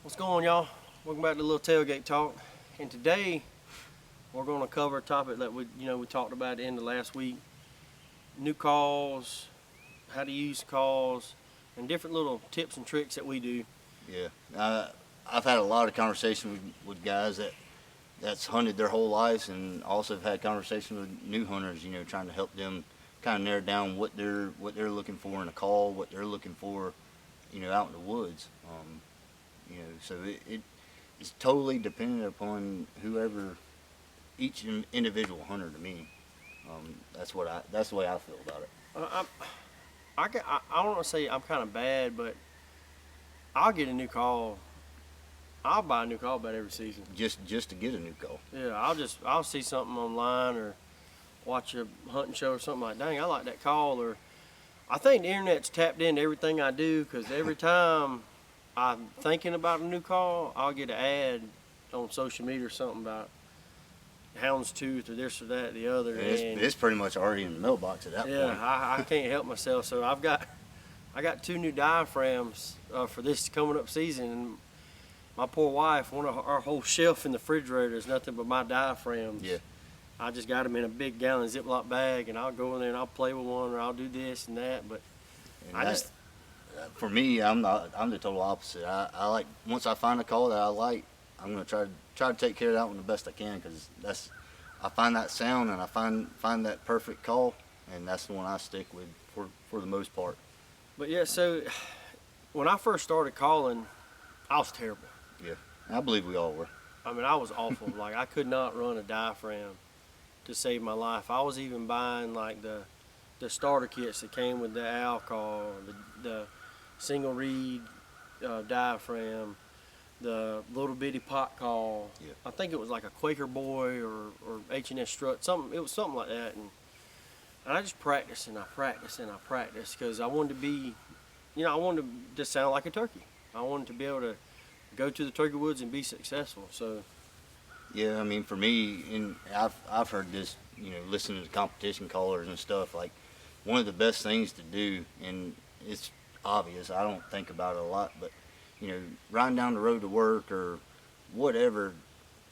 What's going on, y'all? Welcome back to Little Tailgate Talk. And today we're going to cover a topic that we talked about at the end of last week: new calls, how to use calls, and different little tips and tricks that we do. Yeah, I've had a lot of conversations with guys that's hunted their whole lives, and also have had conversations with new hunters. Trying to help them kind of narrow down what they're looking for in a call, what they're looking for, out in the woods. So it's totally dependent upon whoever each individual hunter. To me, that's the way I feel about it. I don't want to say I'm kind of bad, but I'll get a new call. I'll buy a new call about every season. Just to get a new call. Yeah, I'll see something online or watch a hunting show or something like, dang, I like that call. Or I think the internet's tapped into everything I do, because every time I'm thinking about a new call, I'll get an ad on social media or something about houndstooth or this or that or the other. It's pretty much already in the mailbox at that point. Yeah, I can't help myself. So I got 2 new diaphragms for this coming up season. And my poor wife, one of our whole shelf in the refrigerator is nothing but my diaphragms. Yeah. I just got them in a big gallon Ziploc bag, and I'll go in there and I'll play with one, or I'll do this and that. But for me, I'm the total opposite. I like, once I find a call that I like, I'm gonna try to take care of that one the best I can, because I find that sound and I find that perfect call, and that's the one I stick with for the most part. But yeah, so when I first started calling, I was terrible. Yeah, I believe we all were. I mean, I was awful. Like, I could not run a diaphragm to save my life. I was even buying like the starter kits that came with the owl call, the single reed diaphragm, the little bitty pot call. Yeah. I think it was like a Quaker Boy or H&S Strut. It was something like that. And I just practiced and I practiced and I practiced, because I wanted to be, I wanted to sound like a turkey. I wanted to be able to go to the turkey woods and be successful. So yeah, I mean, for me, and I've heard this, listening to competition callers and stuff, like, one of the best things to do, and it's obvious, I don't think about it a lot, but, riding down the road to work or whatever,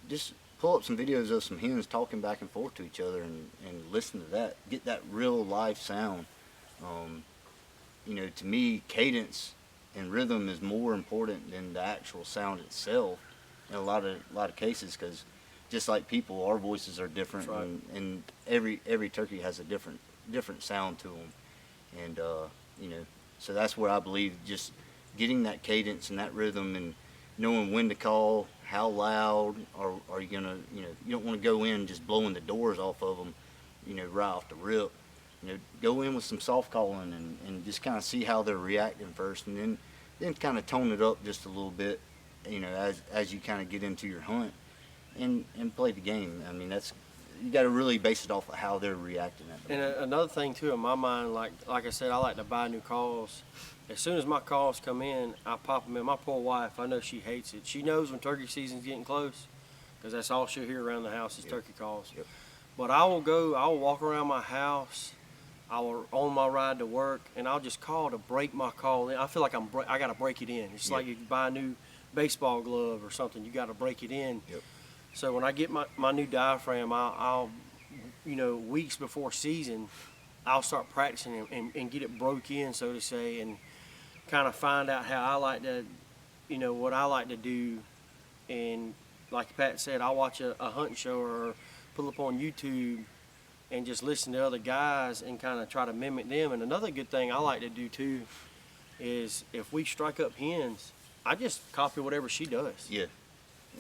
just pull up some videos of some hens talking back and forth to each other, and listen to that, get that real life sound. To me, cadence and rhythm is more important than the actual sound itself in a lot of cases, because just like people, our voices are different. That's right. And every turkey has a different sound to them, and so that's where I believe just getting that cadence and that rhythm, and knowing when to call, how loud, or are you gonna, you don't want to go in just blowing the doors off of them, right off the rip. Go in with some soft calling, and just kind of see how they're reacting first, and then kind of tone it up just a little bit, as you kind of get into your hunt, and play the game. I mean, you got to really base it off of how they're reacting at the moment. another thing too, in my mind, like I said, I like to buy new calls. As soon as my calls come in, I pop them in. My poor wife, I know she hates it. She knows when turkey season's getting close, because that's all she'll hear around the house is turkey calls. Yep. But I will walk around my house, I will on my ride to work, and I'll just call to break my call in. I feel like I got to break it in. It's like you buy a new baseball glove or something. You got to break it in. Yep. So when I get my new diaphragm, I'll weeks before season, I'll start practicing and get it broke in, so to say, and kind of find out how I like to, what I like to do. And like Pat said, I'll watch a hunting show or pull up on YouTube and just listen to other guys and kind of try to mimic them. And another good thing I like to do too is, if we strike up hens, I just copy whatever she does. Yeah,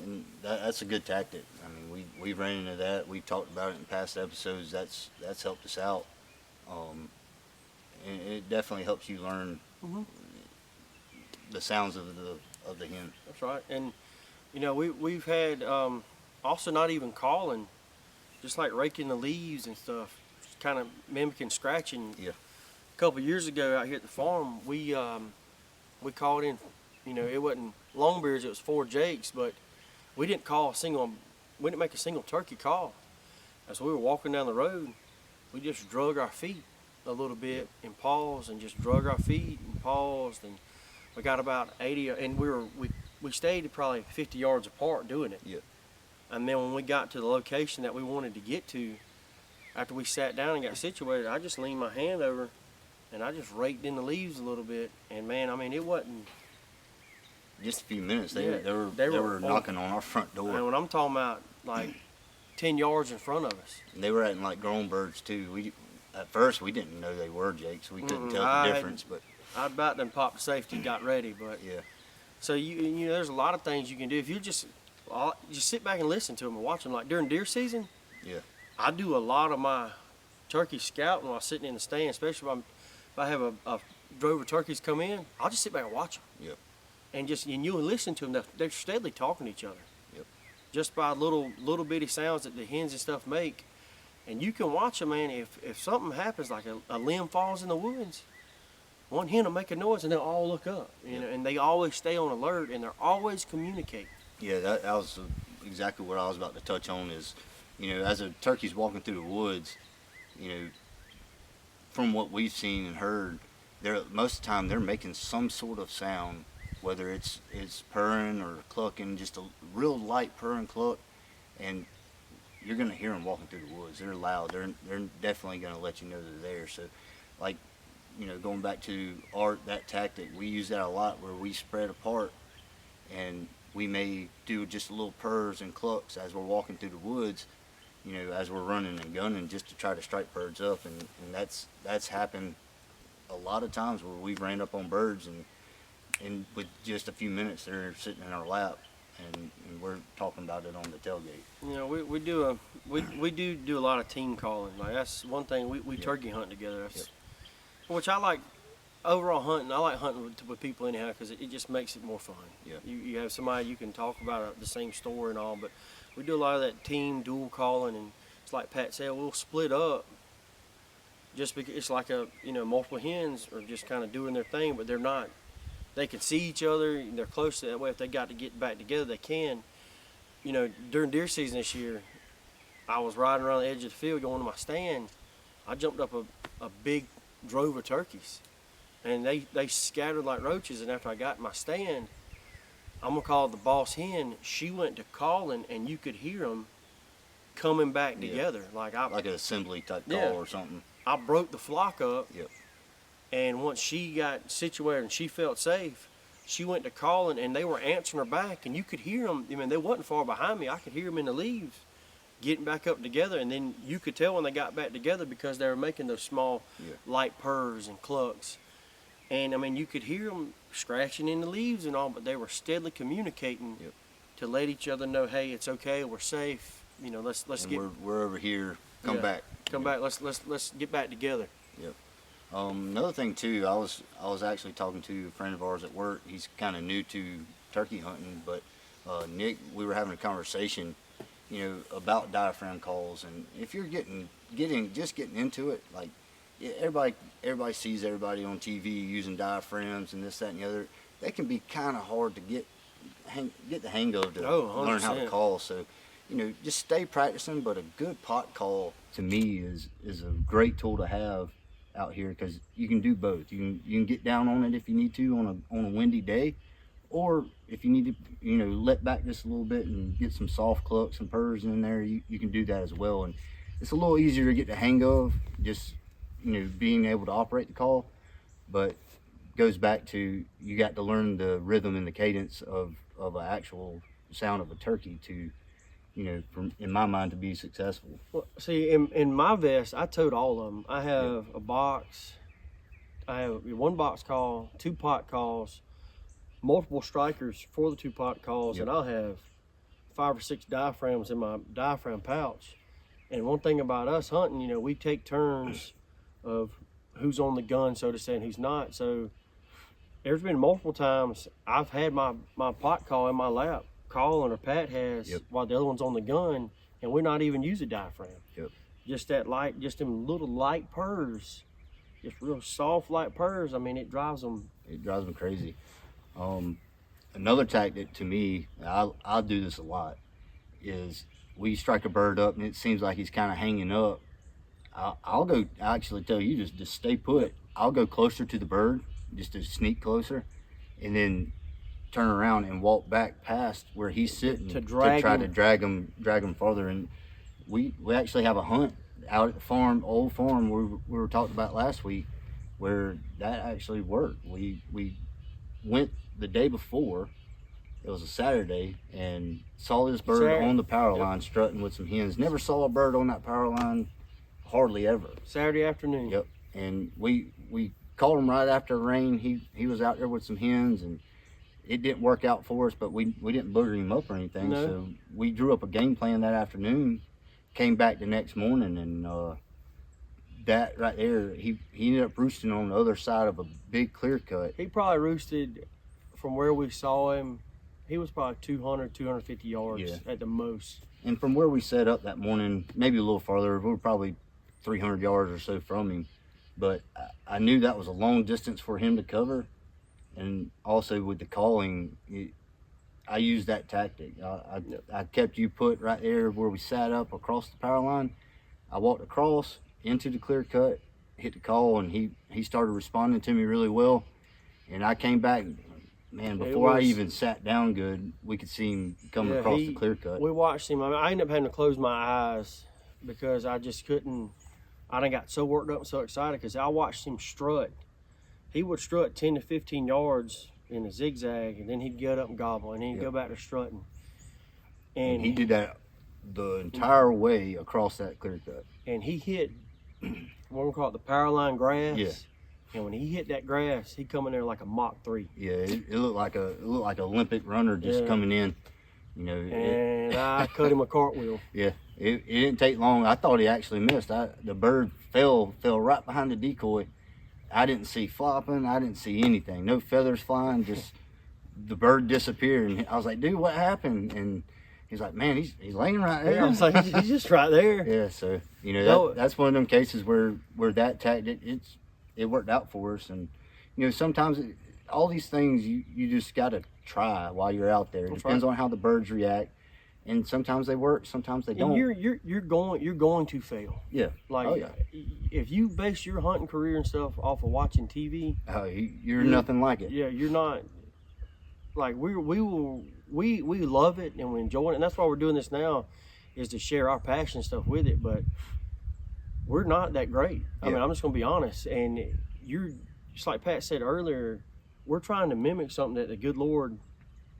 and that's a good tactic. I mean, we've ran into that. We've talked about it in past episodes. That's helped us out, and it definitely helps you learn the sounds of the hen. That's right. And we've had also not even calling, just like raking the leaves and stuff, kind of mimicking scratching. Yeah. A couple of years ago out here at the farm, we called in. It wasn't longbeards, it was 4 jakes, but we didn't make a single turkey call. As we were walking down the road, we just drug our feet a little bit and paused, and just drug our feet and paused, and we got about 80, and we we stayed probably 50 yards apart doing it. Yeah. And then when we got to the location that we wanted to get to, after we sat down and got situated, I just leaned my hand over and I just raked in the leaves a little bit. And man, I mean, it wasn't. Just a few minutes. Yeah, They were knocking on our front door. And when I'm talking about like 10 yards in front of us. And they were acting like grown birds too. At first we didn't know they were Jake, so we couldn't tell the difference. But I'd about done popped the safety, got ready, but yeah, so you know, there's a lot of things you can do if you just sit back and listen to them and watch them. Like during deer season, yeah, I do a lot of my turkey scouting while sitting in the stand, especially if I have a drove of turkeys come in. I'll just sit back and watch them. Yep. And you'll listen to them. They're steadily talking to each other. Yep. Just by little bitty sounds that the hens and stuff make, and you can watch them, man. If something happens, like a limb falls in the woods, one hen will make a noise and they'll all look up. You know, and they always stay on alert and they're always communicating. yeah. That was exactly what I was about to touch on. Is, you know, as a turkey's walking through the woods, you know, from what we've seen and heard, most of the time they're making some sort of sound, whether it's purring or clucking, just a real light purr and cluck, and you're gonna hear them walking through the woods. They're loud. They're definitely gonna let you know they're there. So, like, you know, going back to that tactic, we use that a lot where we spread apart, and we may do just little purrs and clucks as we're walking through the woods, you know, as we're running and gunning, just to try to strike birds up, and that's happened a lot of times where we've ran up on birds and with just a few minutes they're sitting in our lap, and we're talking about it on the tailgate. You know, we do a lot of team calling. Like that's one thing we turkey hunt together. Which I like. Overall hunting, I like hunting with people anyhow because it just makes it more fun. Yeah. You have somebody you can talk about the same story and all, but we do a lot of that team dual calling, and it's like Pat said, we'll split up. Just because it's like multiple hens are just kind of doing their thing, but they're not. They can see each other. They're close to that way. If they got to get back together, they can. You know, during deer season this year, I was riding around the edge of the field going to my stand. I jumped up a big drove of turkeys, and they scattered like roaches. And after I got in my stand, I'm gonna call the boss hen. She went to calling, and you could hear them coming back together, like an assembly type call or something. I broke the flock up. Yep. And once she got situated and she felt safe, she went to calling, and they were answering her back, and you could hear them. I mean, they wasn't far behind me. I could hear them in the leaves getting back up together, and then you could tell when they got back together because they were making those small light purrs and clucks. And I mean, you could hear them scratching in the leaves and all, but they were steadily communicating to let each other know, hey, it's okay, we're safe. You know, let's get. We're over here. Come back. Come back. Let's get back together. Yep. Another thing too, I was actually talking to a friend of ours at work. He's kind of new to turkey hunting, but Nick, we were having a conversation, you know, about diaphragm calls, and if you're getting into it, like everybody sees everybody on TV using diaphragms and this, that, and the other. They can be kind of hard to get the hang of to learn how to call. So, you know, just stay practicing. But a good pot call to me is a great tool to have out here, because you can do both. You can get down on it if you need to on a windy day, or if you need to, you know, let back just a little bit and get some soft clucks and purrs in there, you can do that as well. And it's a little easier to get the hang of, just, you know, being able to operate the call. But goes back to, you got to learn the rhythm and the cadence of an actual sound of a turkey to, you know, in my mind, to be successful. Well, see, in my vest, I tote all of them. I have a box. I have one box call, 2 pot calls, multiple strikers for the 2 pot calls, and I'll have 5 or 6 diaphragms in my diaphragm pouch. And one thing about us hunting, you know, we take turns of who's on the gun, so to say, and who's not. So there's been multiple times I've had my pot call in my lap, calling, or Pat has, while the other one's on the gun, and we're not even using diaphragm. Just that light, just them little light purrs, just real soft light purrs. I mean, it drives them crazy. Another tactic to me, I'll do this a lot, is we strike a bird up and it seems like he's kind of hanging up. I'll go, I actually tell you, just stay put. I'll go closer to the bird, just to sneak closer, and then turn around and walk back past where he's sitting To try drag to him. drag him farther. And we actually have a hunt out at the farm, old farm we were talking about last week, where that actually worked. We went the day before. It was a Saturday, and saw this bird on the power line strutting with some hens. Never saw a bird on that power line, hardly ever. Saturday afternoon. Yep. And we called him right after the rain. He was out there with some hens, and it didn't work out for us, but we didn't booger him up or anything. No. So we drew up a game plan that afternoon, came back the next morning, and that right there, he ended up roosting on the other side of a big clear cut. He probably roosted from where we saw him. He was probably 200, 250 yards Yeah. at the most. And from where we set up that morning, maybe a little farther, we were probably 300 yards or so from him. But I knew that was a long distance for him to cover. And also with the calling, I used that tactic. I kept you put right there where we sat up across the power line. I walked across into the clear cut, hit the call, and he started responding to me really well. And I came back, man, before I even sat down good, we could see him coming across the clear cut. We watched him. I mean, I ended up having to close my eyes because I just couldn't. I done got so worked up and so excited because I watched him strut. He would strut 10 to 15 yards in a zigzag, and then he'd get up and gobble, and then he'd go back to strutting. And he did that the entire way across that clear cut. And he hit, what we call it, the power line grass. Yeah. And when he hit that grass, he come in there like a Mach 3. Yeah, it looked like a Olympic runner just coming in, you know. And I cut him a cartwheel. Yeah, it didn't take long. I thought he actually missed. The bird fell right behind the decoy. I didn't see flopping. I didn't see anything. No feathers flying. Just the bird disappeared. And I was like, dude, what happened? And he's like, man, he's laying right there. I was like, he's just right there. Yeah, so you know that's one of them cases where that tactic it worked out for us. And you know, sometimes all these things you just got to try while you're out there. It depends on how the birds react, and sometimes they work, sometimes they don't. And you're going to fail. Yeah. Like Oh, yeah. if you base your hunting career and stuff off of watching TV, You're nothing like it. yeah, you're not. Like we love it and we enjoy it, and that's why we're doing this now, is to share our passion and stuff with it. But we're not that great. I mean, I'm just gonna be honest. And you're just like Pat said earlier, we're trying to mimic something that the good Lord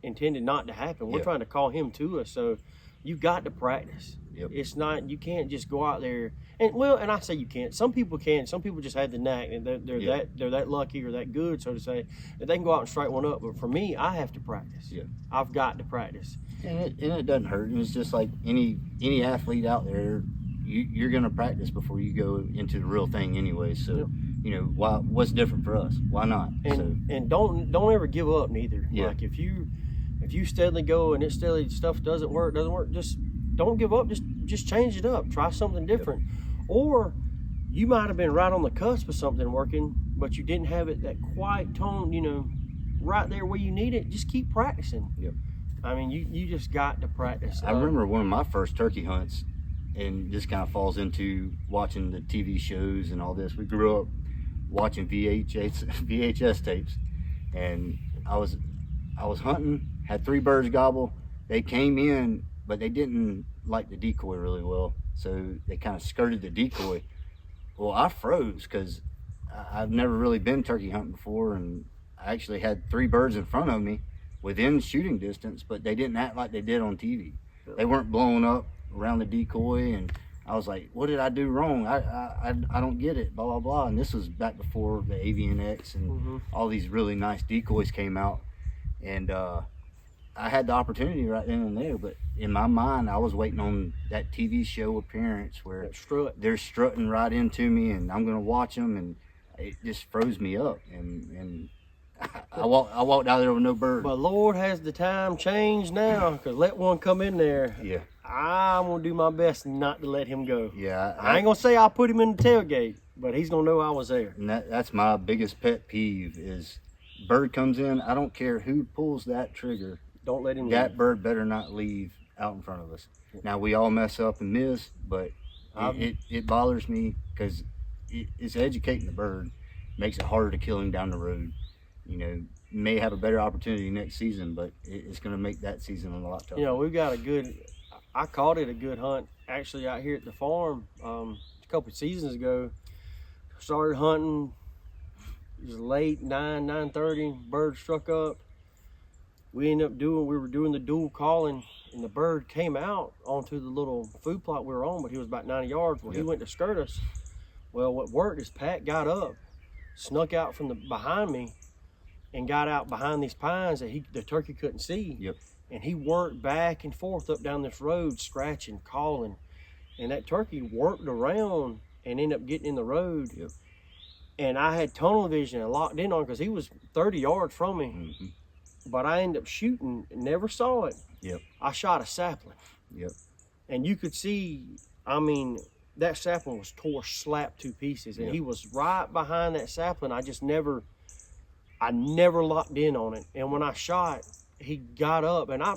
intended not to happen. We're trying to call Him to us. So you got to practice. Yep. It's not, you can't just go out there and I say you can't. Some people can. Some people just have the knack, and they're that lucky or that good, so to say, that they can go out and strike one up. But for me, I have to practice. Yeah. I've got to practice. And it doesn't hurt. And it's just like any athlete out there. You're gonna practice before you go into the real thing anyway. So, you know, what's different for us? Why not? And don't ever give up neither. Yeah. Like if you steadily go and it steadily stuff doesn't work, just don't give up. Just change it up. Try something different. Or you might have been right on the cusp of something working, but you didn't have it that quiet tone, you know, right there where you need it. Just keep practicing. Yep. I mean, you just got to practice. I remember one of my first turkey hunts, and this kind of falls into watching the TV shows and all this. We grew up watching VHS tapes, and I was hunting, had 3 birds gobble. They came in, but they didn't like the decoy really well, so they kind of skirted the decoy. Well, I froze because I've never really been turkey hunting before, and I actually had 3 birds in front of me within shooting distance, but they didn't act like they did on TV. They weren't blowing up around the decoy, and I was like, what did I do wrong? I don't get it, blah, blah, blah. And this was back before the Avian X and all these really nice decoys came out. And I had the opportunity right then and there, but in my mind, I was waiting on that TV show appearance where they're strutting right into me, and I'm going to watch them, and it just froze me up. And I walked out there with no bird. But Lord, has the time changed now? Because let one come in there. Yeah. I'm going to do my best not to let him go. Yeah. I ain't going to say I'll put him in the tailgate, but he's going to know I was there. And that's my biggest pet peeve is bird comes in, I don't care who pulls that trigger. Don't let him That leave. bird better not leave out in front of us. Now, we all mess up and miss, but it bothers me because it's educating the bird, makes it harder to kill him down the road. You know, may have a better opportunity next season, but it's going to make that season a lot tougher. You know, we've got I called it a good hunt actually out here at the farm a couple of seasons ago. Started hunting, it was late, 9:30, bird struck up. We were doing the dual calling, and the bird came out onto the little food plot we were on, but he was about 90 yards. Well, he went to skirt us. Well, what worked is Pat got up, snuck out from behind me, and got out behind these pines that the turkey couldn't see. Yep. And he worked back and forth up down this road, scratching, calling. And that turkey worked around and ended up getting in the road. Yep. And I had tunnel vision and locked in on because he was 30 yards from me. Mm-hmm. But I ended up shooting, never saw it. Yep. I shot a sapling. Yep. And you could see, I mean, that sapling was slapped to pieces. And Yep. he was right behind that sapling. I never locked in on it. And when I shot, he got up, and I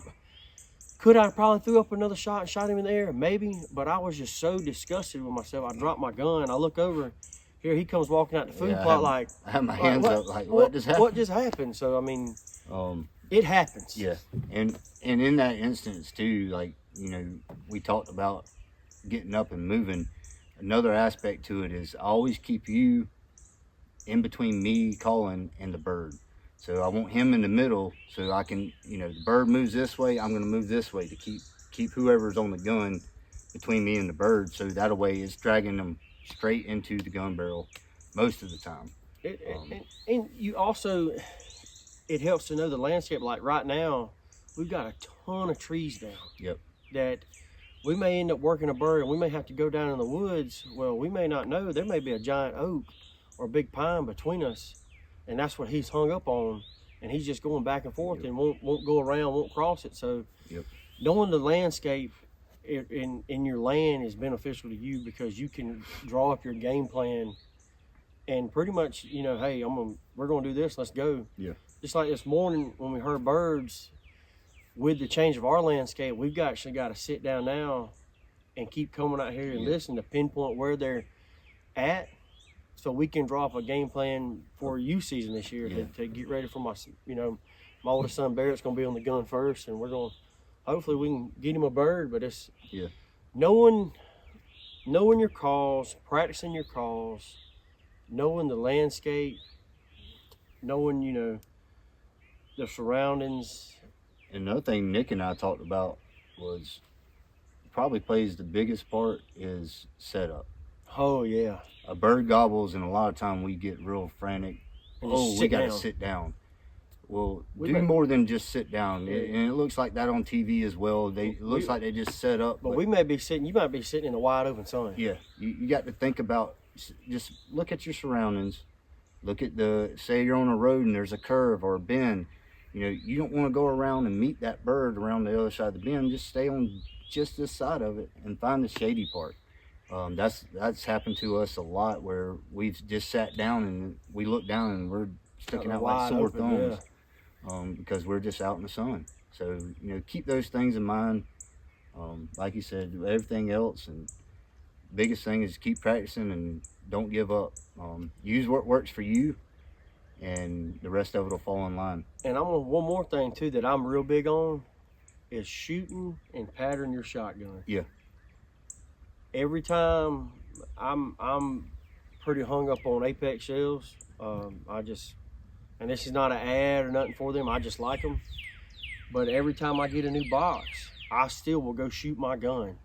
probably threw up another shot and shot him in the air, maybe, but I was just so disgusted with myself. I dropped my gun. I look over, here he comes walking out the food plot like, I have my hands up like, what just happened? What just happened? So I mean, Um, it happens. yeah, and in that instance too, like, you know, we talked about getting up and moving. Another aspect to it is I always keep you in between me calling and the bird. So I want him in the middle so I can, you know, the bird moves this way, I'm going to move this way to keep whoever's on the gun between me and the bird. So that way it's dragging them straight into the gun barrel most of the time. And you also, it helps to know the landscape. Like right now, we've got a ton of trees down. Yep. That we may end up working a bird, and we may have to go down in the woods. Well, we may not know. There may be a giant oak or a big pine between us, and that's what he's hung up on, and he's just going back and forth. Yep. And won't go around, won't cross it. So yep. Knowing the landscape in your land is beneficial to you because you can draw up your game plan and pretty much, you know, hey, we're gonna do this, let's go. Yeah. Just like this morning when we heard birds, with the change of our landscape, we've actually got to sit down now and keep coming out here and listen to pinpoint where they're at, so we can draw up a game plan for youth season this year to get ready for my oldest son Barrett's going to be on the gun first, and hopefully we can get him a bird. But it's knowing your calls, practicing your calls, knowing the landscape, knowing, you know, the surroundings. Another thing Nick and I talked about was probably plays the biggest part is setup. Oh yeah. A bird gobbles, and a lot of time we get real frantic. We got to sit down. Well, do more than just sit down. And it looks like that on TV as well. It looks like they just set up. But we may be sitting. You might be sitting in the wide open sun. Yeah, you got to think about. Just look at your surroundings. Look at say you're on a road and there's a curve or a bend. You know, you don't want to go around and meet that bird around the other side of the bend. Just stay on just this side of it and find the shady part. That's happened to us a lot where we've just sat down and we look down and we're sticking out like sore thumbs because we're just out in the sun. So, you know, keep those things in mind. Like you said, everything else, and biggest thing is keep practicing and don't give up. Use what works for you, and the rest of it will fall in line. And one more thing too that I'm real big on is shooting and pattern your shotgun. Yeah. Every time I'm pretty hung up on Apex shells. And this is not an ad or nothing for them. I just like them. But every time I get a new box, I still will go shoot my gun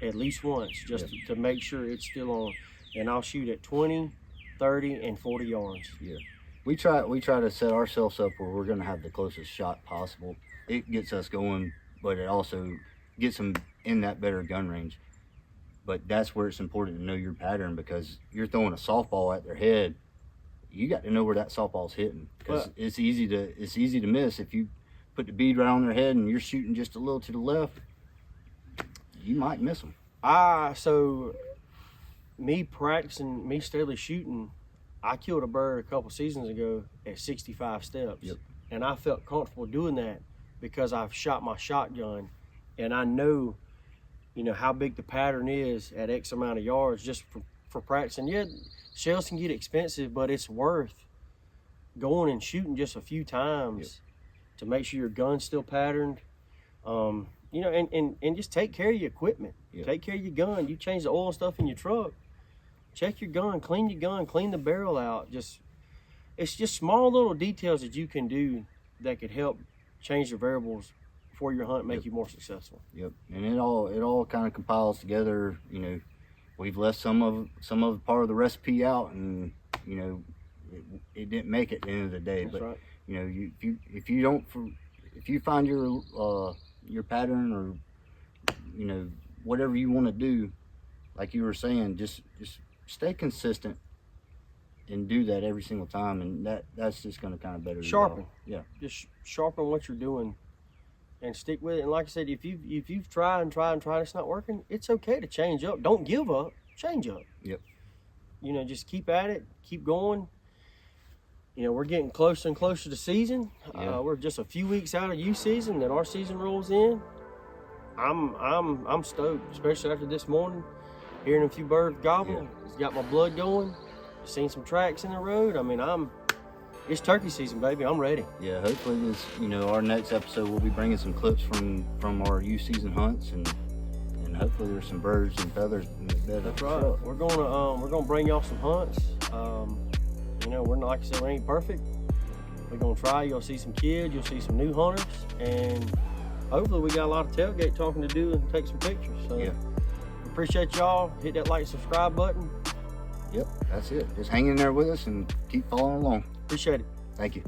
at least once just to make sure it's still on. And I'll shoot at 20, 30, and 40 yards. Yeah. We try to set ourselves up where we're going to have the closest shot possible. It gets us going, but it also gets them in that better gun range. But that's where it's important to know your pattern, because you're throwing a softball at their head. You got to know where that softball's hitting, because it's easy to miss. If you put the bead right on their head and you're shooting just a little to the left, you might miss them. So me practicing, me steadily shooting, I killed a bird a couple seasons ago at 65 steps. Yep. And I felt comfortable doing that because I've shot my shotgun, and I know, you know, how big the pattern is at X amount of yards just for practicing. Yeah, shells can get expensive, but it's worth going and shooting just a few times to make sure your gun's still patterned. You know, and just take care of your equipment. Take care of your gun. You change the oil and stuff in your truck. Check your gun, clean the barrel out. It's just small little details that you can do that could help change your variables for your hunt, make you more successful. Yep, and it all kind of compiles together. You know, we've left some of part of the recipe out, and you know, it didn't make it at the end of the day. That's but right. you know, if you find your pattern, or you know, whatever you want to do, like you were saying, just stay consistent and do that every single time, and that's just going to kind of better you Sharpen. out. Yeah. Just sharpen what you're doing and stick with it. And like I said, if you've tried and it's not working, it's okay to change up. Don't give up. Change up. Yep. You know, just keep at it. Keep going. You know, we're getting closer and closer to season. Yeah. We're just a few weeks out of youth season, then our season rolls in. I'm stoked, especially after this morning, hearing a few birds gobble. Yeah. It's got my blood going. Seen some tracks in the road. I mean, it's turkey season, baby. I'm ready. Yeah, hopefully this, you know, our next episode we'll be bringing some clips from our youth season hunts, and hopefully there's some birds and feathers in the bed. That's right. We're gonna bring y'all some hunts. You know, we're not, like I said, we ain't perfect. We're gonna try. You'll see some kids. You'll see some new hunters, and hopefully we got a lot of tailgate talking to do and take some pictures. So Yeah. appreciate y'all. Hit that like, subscribe button. Yep, that's it. Just hang in there with us and keep following along. Appreciate it. Thank you.